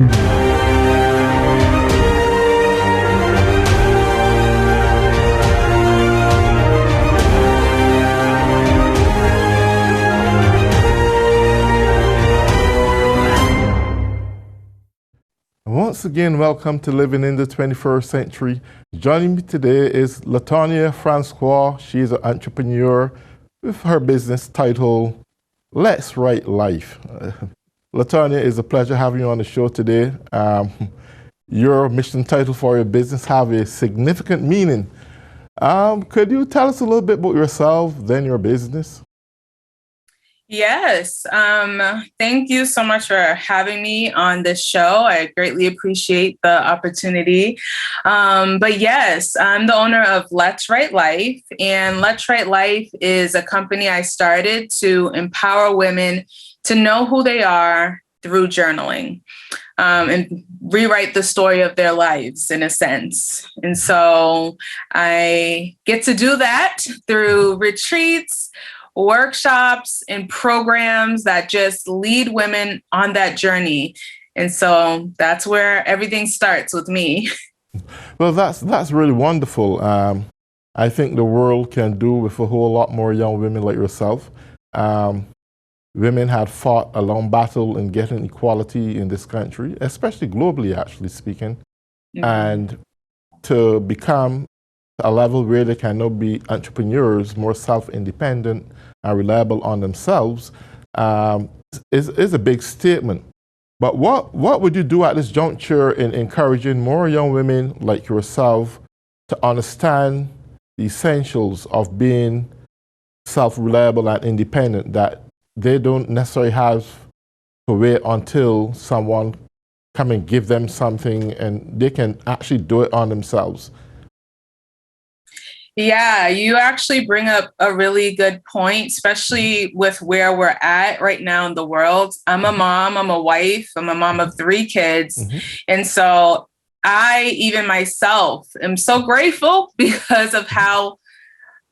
Once again, welcome to Living in the 21st Century. Joining me today is Latonia Francois. She is an entrepreneur with her business title, Let's Write Life. Latonia, it's a pleasure having you on the show today. Your mission title for your business have a significant meaning. Could you tell us a little bit about yourself, then your business? Yes. Thank you so much for having me on this show. I greatly appreciate the opportunity. But yes, I'm the owner of Let's Write Life, and Let's Write Life is a company I started to empower women to know who they are through journaling, and rewrite the story of their lives in a sense. And so I get to do that through retreats, workshops, and programs that just lead women on that journey. And so that's where everything starts with me. Well, that's really wonderful. I think the world can do with a whole lot more young women like yourself. Women had fought a long battle in getting equality in this country, especially globally, actually speaking, and to become a level where they can now be entrepreneurs, more self-independent and reliable on themselves, is a big statement. But what would you do at this juncture in encouraging more young women like yourself to understand the essentials of being self-reliable and independent, that they don't necessarily have to wait until someone come and give them something and they can actually do it on themselves? Yeah, you actually bring up a really good point, especially with where we're at right now in the world. I'm a mom, I'm a wife, I'm a mom of 3 kids. And so I, even myself, am so grateful because of how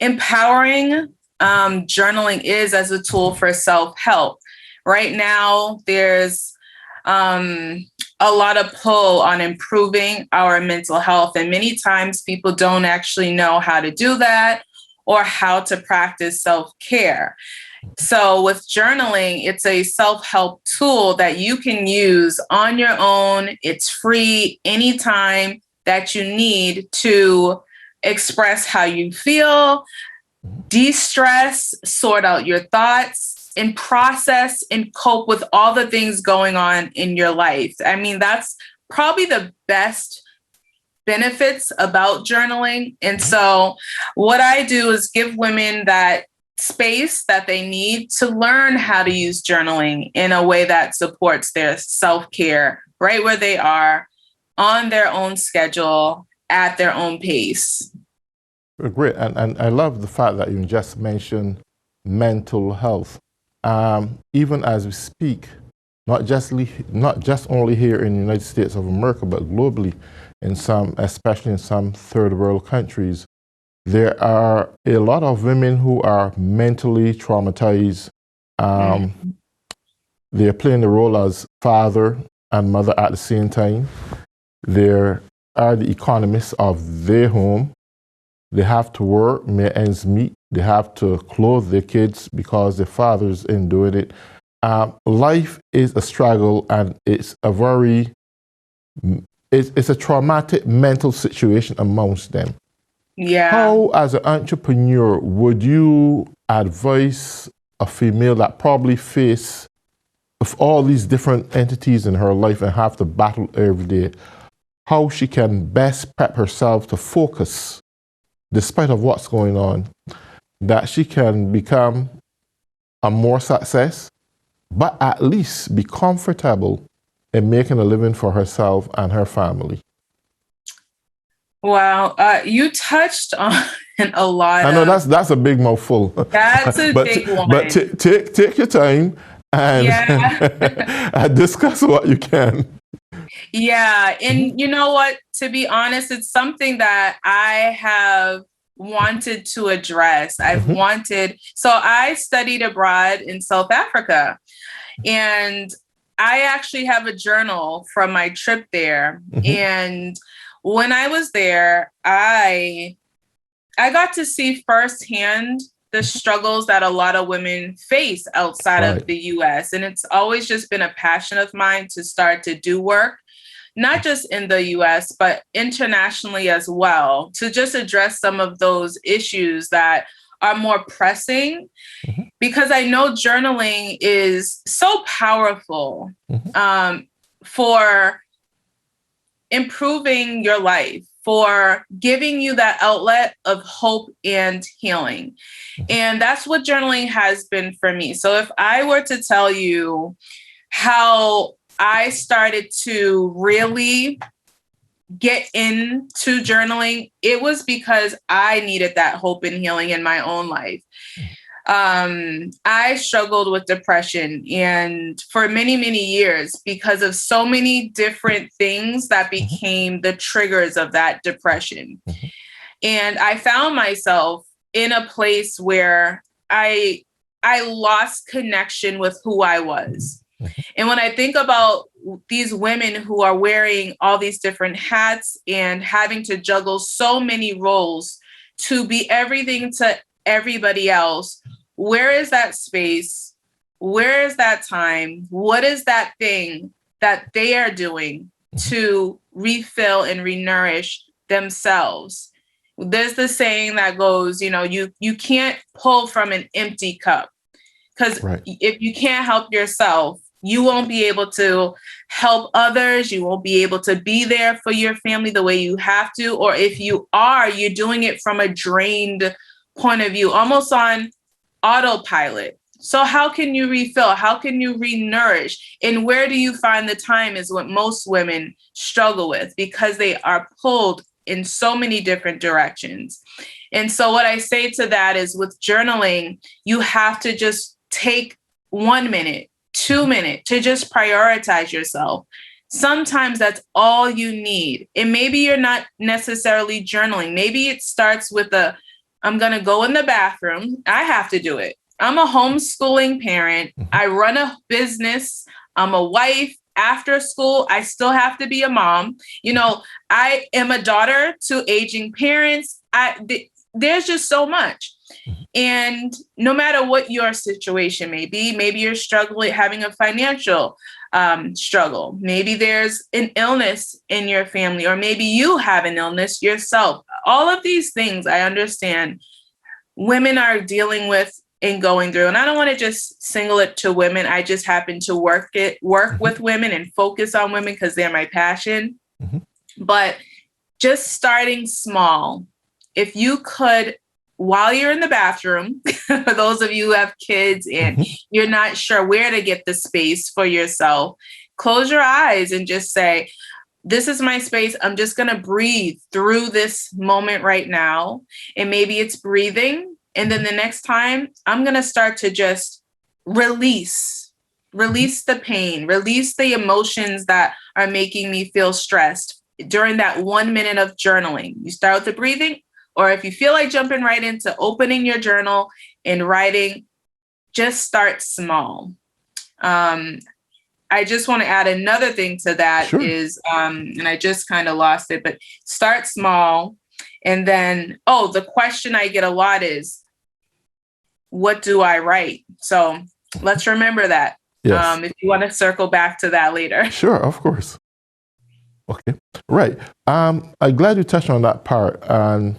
empowering journaling is as a tool for self-help. Right now, there's a lot of pull on improving our mental health. And many times people don't actually know how to do that or how to practice self-care. So with journaling, it's a self-help tool that you can use on your own. It's free anytime that you need to express how you feel, de-stress, sort out your thoughts, and process and cope with all the things going on in your life. I mean, that's probably the best benefits about journaling. And so what I do is give women that space that they need to learn how to use journaling in a way that supports their self-care right where they are, on their own schedule, at their own pace. Great. And I love the fact that you just mentioned mental health. Even as we speak, not just only here in the United States of America, but globally, especially in some third world countries, there are a lot of women who are mentally traumatized. They're playing the role as father and mother at the same time. They are the economists of their home. They have to work, make ends meet. They have to clothe their kids because their fathers ain't doing it. Life is a struggle, and it's a traumatic mental situation amongst them. Yeah. How, as an entrepreneur, would you advise a female that probably face with all these different entities in her life and have to battle every day, how she can best prep herself to focus despite of what's going on, that she can become a more success, but at least be comfortable in making a living for herself and her family? Wow, you touched on a lot. I know that's a big mouthful. That's a big one. But take your time and, and discuss what you can. Yeah. And you know what, to be honest, it's something that I have wanted to address. So I studied abroad in South Africa, and I actually have a journal from my trip there. And when I was there, I got to see firsthand the struggles that a lot of women face outside of the US. And it's always just been a passion of mine to start to do work, not just in the US, but internationally as well, to just address some of those issues that are more pressing, because I know journaling is so powerful for improving your life, for giving you that outlet of hope and healing. And that's what journaling has been for me. So if I were to tell you how I started to really get into journaling, it was because I needed that hope and healing in my own life. I struggled with depression, and for many, many years, because of so many different things that became the triggers of that depression. And I found myself in a place where I lost connection with who I was. And when I think about these women who are wearing all these different hats and having to juggle so many roles to be everything to everybody else, where is that space? Where is that time? What is that thing that they are doing to refill and renourish themselves? There's the saying that goes, you can't pull from an empty cup, because if you can't help yourself, you won't be able to help others. You won't be able to be there for your family the way you have to. Or if you are, you're doing it from a drained point of view, almost on autopilot. So how can you refill? How can you renourish? And where do you find the time is what most women struggle with, because they are pulled in so many different directions. And so what I say to that is, with journaling, you have to just take 1 minute, 2 minutes to just prioritize yourself. Sometimes that's all you need. And maybe you're not necessarily journaling. Maybe it starts with I'm going to go in the bathroom. I have to do it. I'm a homeschooling parent. I run a business. I'm a wife. After school, I still have to be a mom. I am a daughter to aging parents. There's just so much. And no matter what your situation may be, maybe you're struggling, having a financial struggle. Maybe there's an illness in your family, or maybe you have an illness yourself. All of these things, I understand women are dealing with and going through. And I don't want to just single it to women. I just happen to work with women and focus on women because they're my passion. But just starting small, if you could, while you're in the bathroom, for those of you who have kids and you're not sure where to get the space for yourself, close your eyes and just say, this is my space. I'm just going to breathe through this moment right now. And maybe it's breathing. And then the next time I'm going to start to just release the pain, release the emotions that are making me feel stressed during that 1 minute of journaling. You start with the breathing, or if you feel like jumping right into opening your journal and writing, just start small. I just want to add another thing to that is, and I just kind of lost it, but start small. And then, the question I get a lot is, what do I write? So let's remember that. Yes. If you want to circle back to that later. Sure, of course. Okay, right. I'm glad you touched on that part. And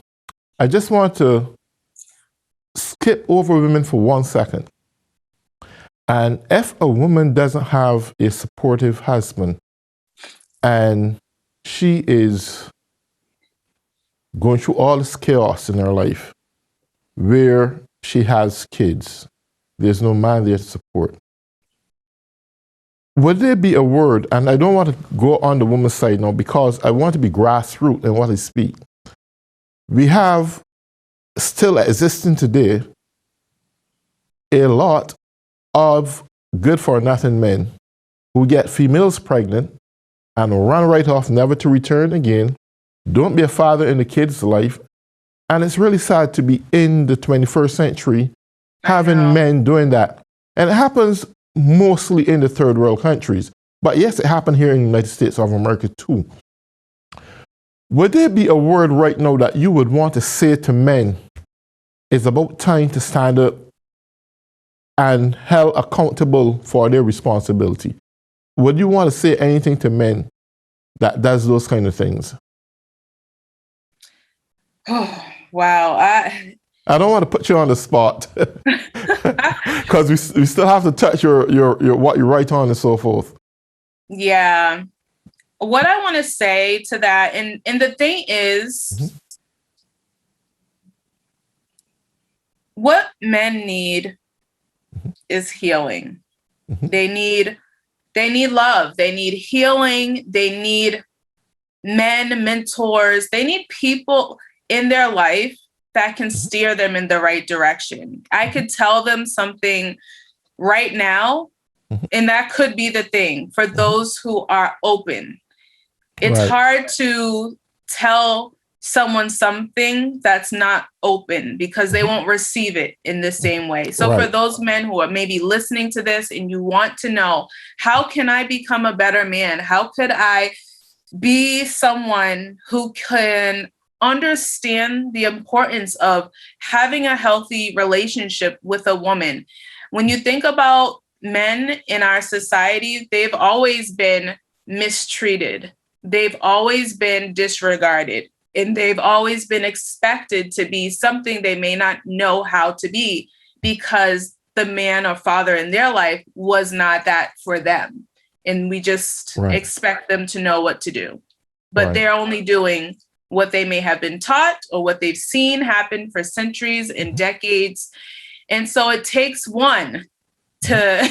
I just want to skip over women for 1 second. And if a woman doesn't have a supportive husband and she is going through all this chaos in her life, where she has kids, there's no man there to support, would there be a word, and I don't want to go on the woman's side now because I want to be grassroots in what I speak. We have still existing today a lot of good-for-nothing men who get females pregnant and run right off, never to return again, don't be a father in the kid's life. And it's really sad to be in the 21st century having men doing that. And it happens mostly in the third world countries. But yes, it happened here in the United States of America too. Would there be a word right now that you would want to say to men? It's about time to stand up and held accountable for their responsibility. Would you want to say anything to men that does those kind of things? Oh, wow. I don't want to put you on the spot because we still have to touch your what you write on and so forth. Yeah. What I want to say to that, and the thing is, what men need is healing. They need love. They need healing. They need men, mentors. They need people in their life that can steer them in the right direction. I could tell them something right now, and that could be the thing for those who are open. It's hard to tell someone something that's not open because they won't receive it in the same way. So for those men who are maybe listening to this and you want to know, how can I become a better man? How could I be someone who can understand the importance of having a healthy relationship with a woman? When you think about men in our society, they've always been mistreated. They've always been disregarded, and they've always been expected to be something they may not know how to be because the man or father in their life was not that for them. And we just expect them to know what to do. But they're only doing what they may have been taught or what they've seen happen for centuries and decades. And so it takes one to,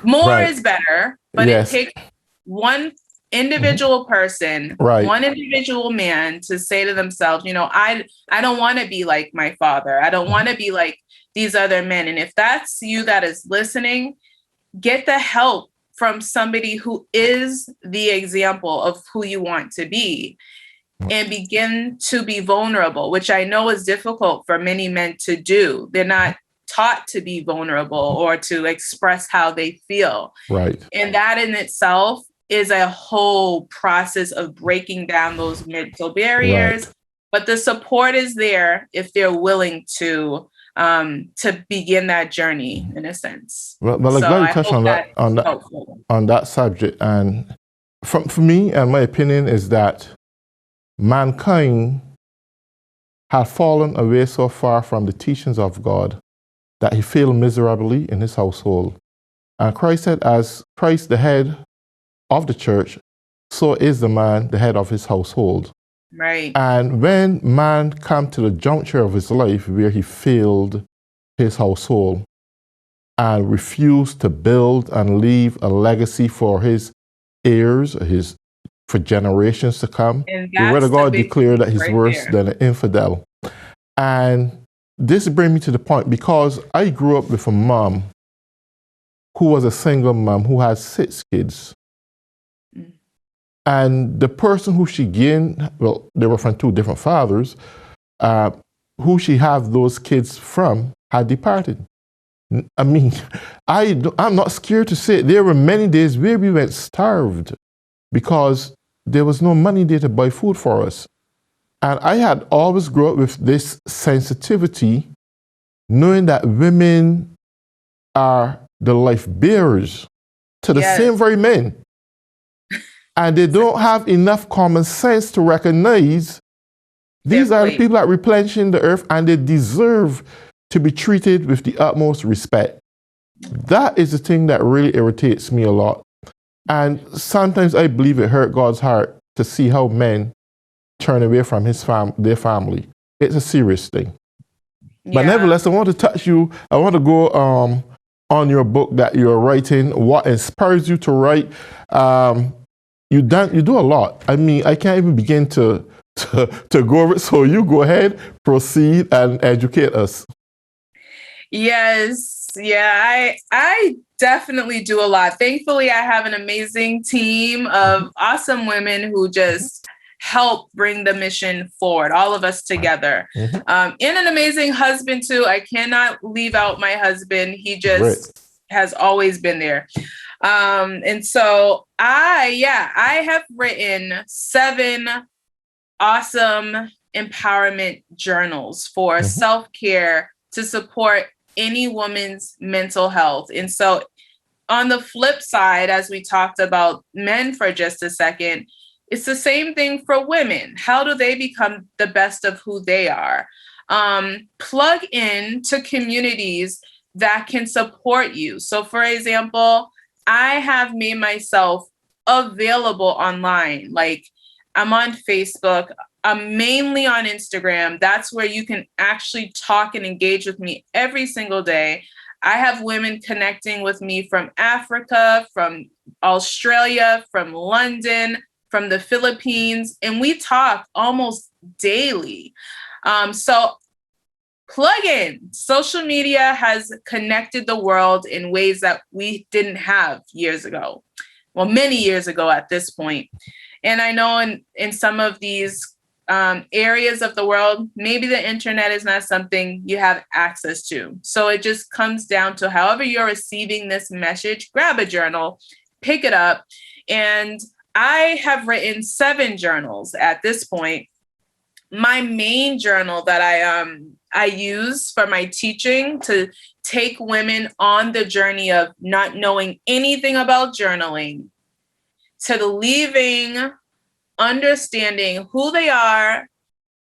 more is better, but it takes one individual person, one individual man to say to themselves, I don't want to be like my father. I don't want to be like these other men. And if that's you that is listening, get the help from somebody who is the example of who you want to be and begin to be vulnerable, which I know is difficult for many men to do. They're not taught to be vulnerable or to express how they feel. And that in itself is a whole process of breaking down those mental barriers. But the support is there if they're willing to begin that journey in a sense. Well, I'm glad you touched on that subject. And for me, and my opinion is that mankind had fallen away so far from the teachings of God that he failed miserably in his household. And Christ said, as Christ, the head of the church, so is the man the head of his household. And when man come to the juncture of his life where he failed his household and refused to build and leave a legacy for his heirs, for generations to come, the word of God declared that he's worse than an infidel. And this brings me to the point, because I grew up with a mom who was a single mom who had 6 kids. And the person who she gained, well, they were from 2 different fathers, who she had those kids from had departed. I mean, I'm not scared to say it. There were many days where we went starved because there was no money there to buy food for us. And I had always grown up with this sensitivity, knowing that women are the life bearers to the same very men. And they don't have enough common sense to recognize these are the people that replenishing the earth, and they deserve to be treated with the utmost respect. That is the thing that really irritates me a lot. And sometimes I believe it hurt God's heart to see how men turn away from their family. It's a serious thing. But nevertheless, I want to touch you. I want to go on your book that you're writing, what inspires you to write. You do a lot. I mean, I can't even begin to go over it. So you go ahead, proceed, and educate us. Yes. Yeah, I definitely do a lot. Thankfully, I have an amazing team of awesome women who just help bring the mission forward, all of us together. And an amazing husband too. I cannot leave out my husband. He just has always been there. And so I have written 7 awesome empowerment journals for self-care to support any woman's mental health. And so on the flip side, as we talked about men for just a second, it's the same thing for women. How do they become the best of who they are? Plug in to communities that can support you. So for example, I have made myself available online. Like I'm on Facebook, I'm mainly on Instagram. That's where you can actually talk and engage with me every single day. I have women connecting with me from Africa, from Australia, from London, from the Philippines, and we talk almost daily. So plug in. Social media has connected the world in ways that we didn't have years ago. Well, many years ago at this point. And I know in some of these areas of the world, maybe the internet is not something you have access to. So it just comes down to however you're receiving this message, grab a journal, pick it up. And I have written 7 journals at this point. My main journal that I use for my teaching to take women on the journey of not knowing anything about journaling to leaving, understanding who they are,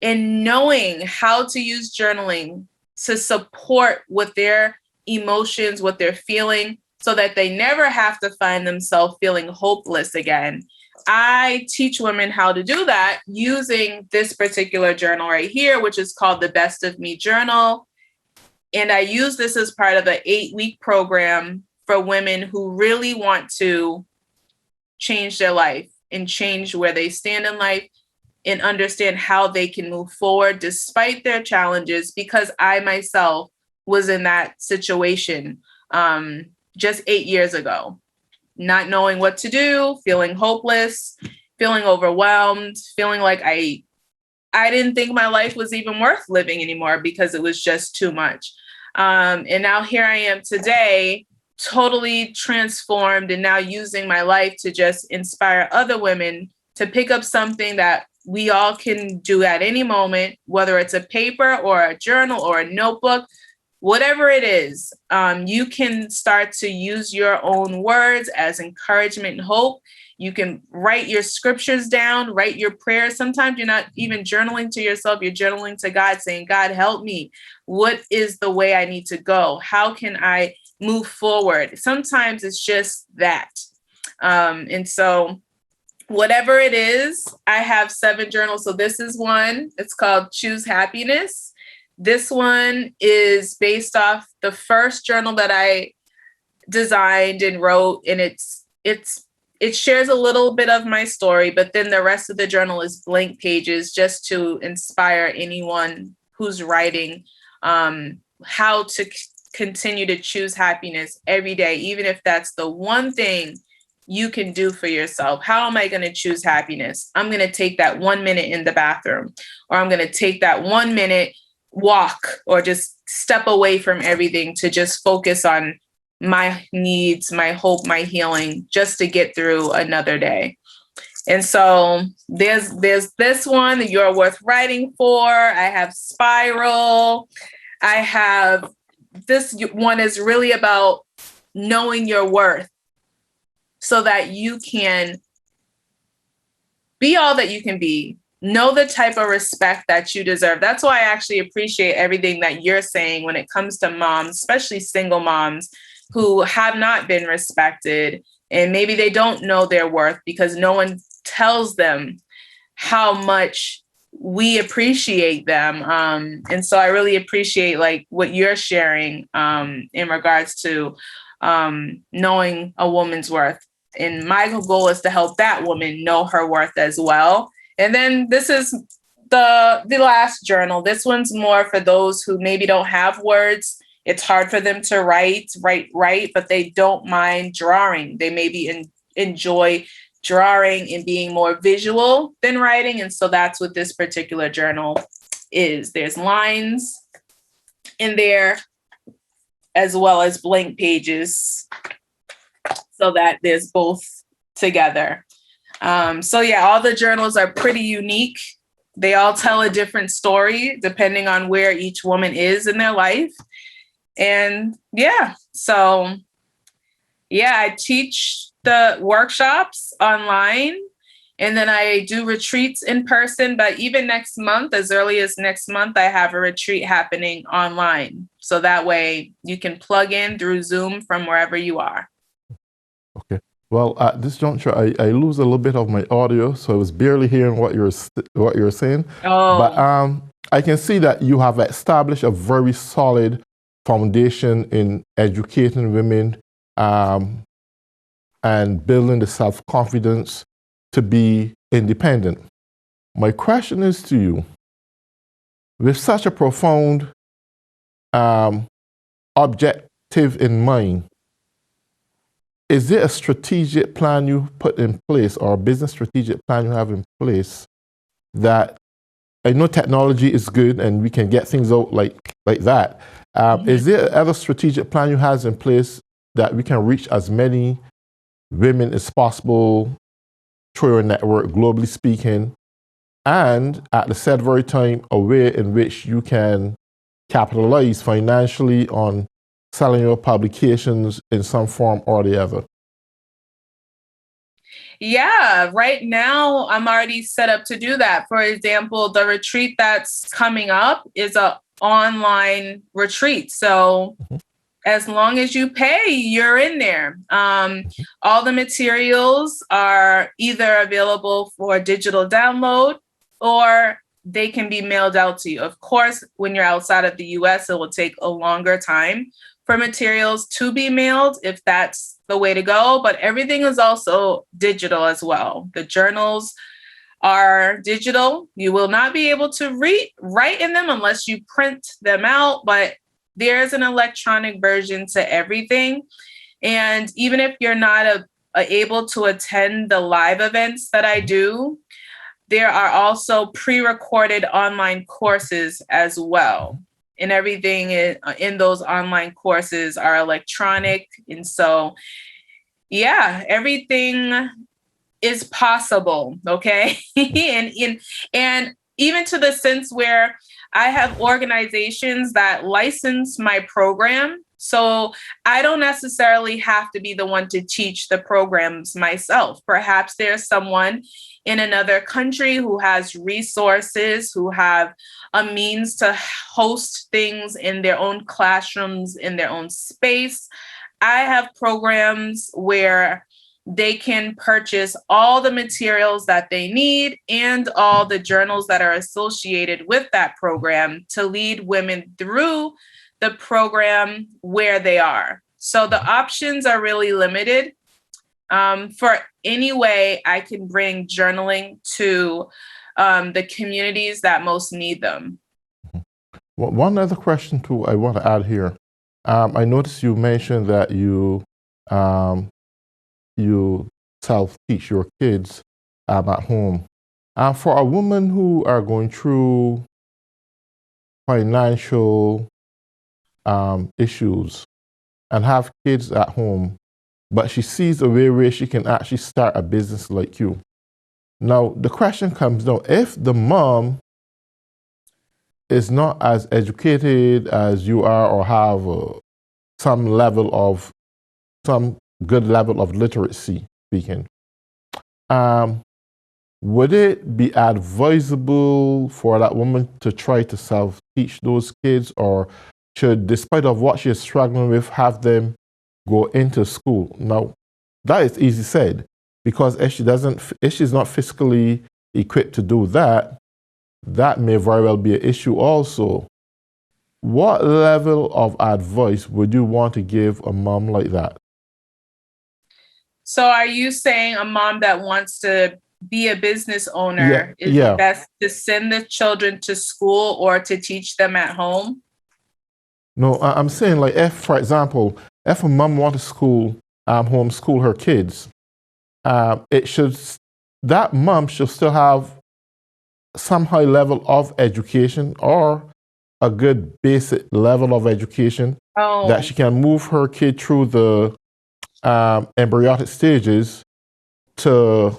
and knowing how to use journaling to support what their emotions, what they're feeling, so that they never have to find themselves feeling hopeless again. I teach women how to do that using this particular journal right here, which is called the Best of Me Journal. And I use this as part of an 8-week program for women who really want to change their life and change where they stand in life and understand how they can move forward despite their challenges, because I myself was in that situation just 8 years ago, not knowing what to do, feeling hopeless, feeling overwhelmed, feeling like I didn't think my life was even worth living anymore because it was just too much. And now here I am today, totally transformed, and now using my life to just inspire other women to pick up something that we all can do at any moment, whether it's a paper or a journal or a notebook, whatever it is. You can start to use your own words as encouragement and hope. You can write your scriptures down, write your prayers. Sometimes you're not even journaling to yourself, you're journaling to God, saying, God, help me. What is the way I need to go? How can I move forward? Sometimes it's just that. And so whatever it is, I have 7 journals. So this is one. It's called Choose Happiness. This one is based off the first journal that I designed and wrote, and it shares a little bit of my story, but then the rest of the journal is blank pages just to inspire anyone who's writing how to continue to choose happiness every day, even if that's the one thing you can do for yourself. How am I going to choose happiness? I'm going to take that 1 minute in the bathroom, or I'm going to take that 1 minute walk, or just step away from everything to just focus on my needs, my hope, my healing, just to get through another day. And so there's this one that You're Worth Writing For. I have Spiral. I have this one is really about knowing your worth so that you can be all that you can be. Know the type of respect that you deserve. That's why I actually appreciate everything that you're saying when it comes to moms, especially single moms who have not been respected, and maybe they don't know their worth because no one tells them how much we appreciate them. And so I really appreciate like what you're sharing in regards to knowing a woman's worth. And my goal is to help that woman know her worth as well. And then this is the last journal. This one's more for those who maybe don't have words. It's hard for them to write, but they don't mind drawing. They maybe enjoy drawing and being more visual than writing. And so that's what this particular journal is. There's lines in there. as well as blank pages, so that there's both together. So yeah, all the journals are pretty unique. They all tell a different story depending on where each woman is in their life. And yeah, so yeah, I teach the workshops online, and then I do retreats in person. But even next month, as early as next month, I have a retreat happening online. So that way you can plug in through Zoom from wherever you are. Okay. Well, at this juncture, I lose a little bit of my audio, so I was barely hearing what you're saying. Oh. But I can see that you have established a very solid foundation in educating women and building the self-confidence to be independent. My question is to you, with such a profound objective in mind, is there a strategic plan you put in place, or a business strategic plan you have in place that, I know technology is good and we can get things out like that. Is there another strategic plan you have in place that we can reach as many women as possible through your network, globally speaking, and at the said very time, a way in which you can capitalize financially on selling your publications in some form or the other? Yeah, right now I'm already set up to do that. For example, the retreat that's coming up is an online retreat. So as long as you pay, you're in there. All the materials are either available for digital download or they can be mailed out to you. Of course, when you're outside of the US, it will take a longer time for materials to be mailed, if that's the way to go. But everything is also digital as well. The journals are digital. You will not be able to write in them unless you print them out, but there's an electronic version to everything. And even if you're not able to attend the live events that I do, there are also pre-recorded online courses as well. And everything in those online courses are electronic. And so, yeah, everything is possible. Okay. and even to the sense where I have organizations that license my program. So I don't necessarily have to be the one to teach the programs myself. Perhaps there's someone in another country who has resources, who have a means to host things in their own classrooms, in their own space. I have programs where they can purchase all the materials that they need and all the journals that are associated with that program to lead women through the program where they are. So the options are really limited. For any way I can bring journaling to the communities that most need them. Well, one other question too I want to add here. I noticed you mentioned that you self-teach your kids at home. For a woman who are going through financial issues and have kids at home, but she sees a way where she can actually start a business like you. Now, the question comes down, if the mom is not as educated as you are or have some good level of literacy speaking, would it be advisable for that woman to try to self-teach those kids, or should, despite of what she's struggling with, have them go into school? Now, that is easy said, because if she's not physically equipped to do that, that may very well be an issue also. What level of advice would you want to give a mom like that? So are you saying a mom that wants to be a business owner, is it best to send the children to school or to teach them at home? No, I'm saying, like, if, for example, if a mom wants to homeschool her kids, that mom should still have some high level of education or a good basic level of education that Oh, she can move her kid through the embryonic stages to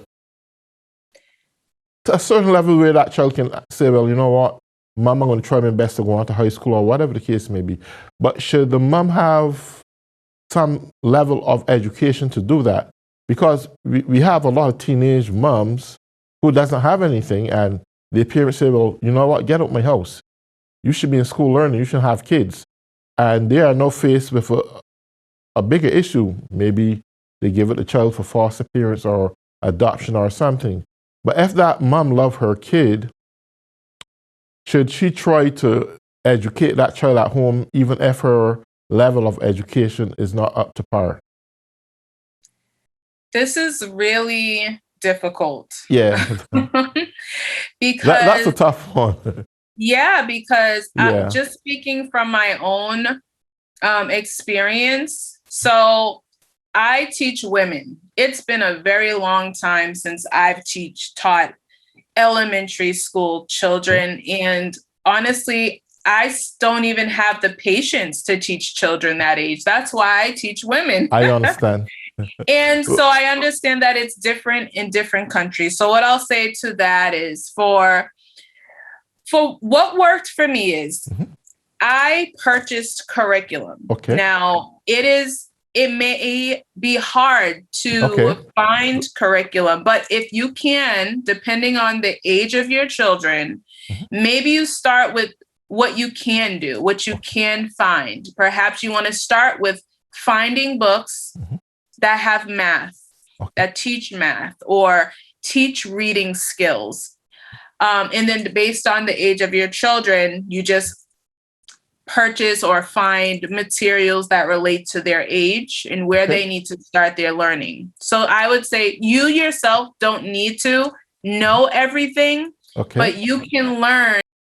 a certain level where that child can say, well, you know what, mom, I'm going to try my best to go on to high school or whatever the case may be. But should the mom have some level of education to do that? Because we have a lot of teenage moms who doesn't have anything, and their parents say, well, you know what, get out my house. You should be in school learning. You should have kids. And they are now faced with a bigger issue. Maybe they give it the child for foster parents or adoption or something. But if that mom loves her kid, should she try to educate that child at home, even if her level of education is not up to par? this is really difficult. Yeah, that's a Because, tough one. yeah, because Yeah. just speaking from my own experience, so I teach women. It's been a very long time since I've taught elementary school children. And honestly, don't even have the patience to teach children that age. That's why I teach women. I understand. And so I understand that it's different in different countries. So what I'll say to that is for what worked for me is I purchased curriculum. Okay. Now it may be hard to find curriculum, but if you can, depending on the age of your children, maybe you start with what you can do, what you can find. Perhaps you want to start with finding books that have math, that teach math or teach reading skills. And then based on the age of your children, you just purchase or find materials that relate to their age and where they need to start their learning. So I would say you yourself don't need to know everything, but you can learn